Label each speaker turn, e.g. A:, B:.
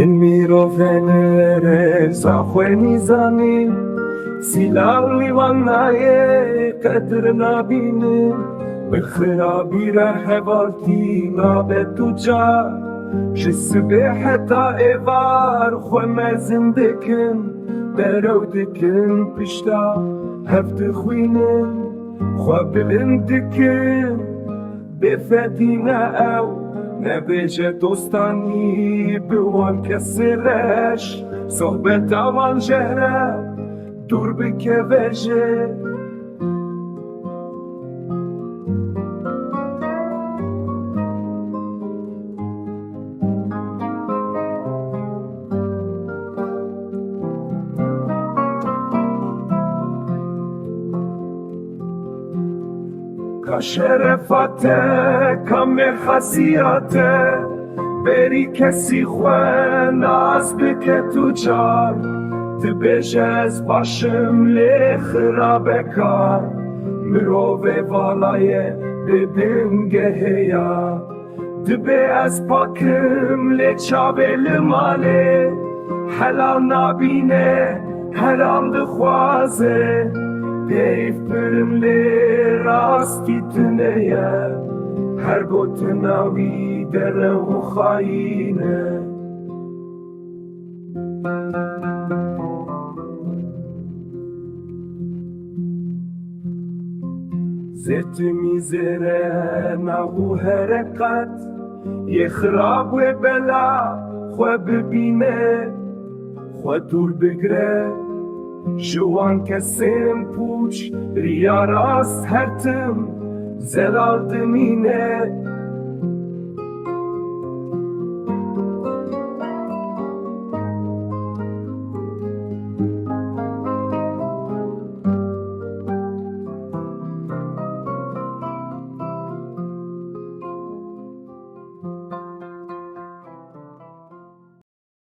A: Miro venere zakhweni zanim Silar livannaye qadr nabinim بالخرابي راح بارتي نابت وجار جسبي حتى إبار خوما زندكن برودكن بشتا هفت خوينن خوا بلندكن بفتينا أو نبيجة دوستاني بوان كسرش صحبت أوان جهرة دور بكبجة شرفته کم خسیرته بری کسی خواه ناز بکه تو چار تبیشه از باشم لخرابه کار مروه والایه ببینگه هیا دبی از پاکم لچابه لماله حلال نابینه حرام دخوازه Deyf bölümle rast gitine ya Her gotuna videre u haine Zeti mizere na u harekat Yekhrab ve bela Khwa bibine Khwa dur bigre جوان کسیم پوچ ریا راست هرتم زلال دمینه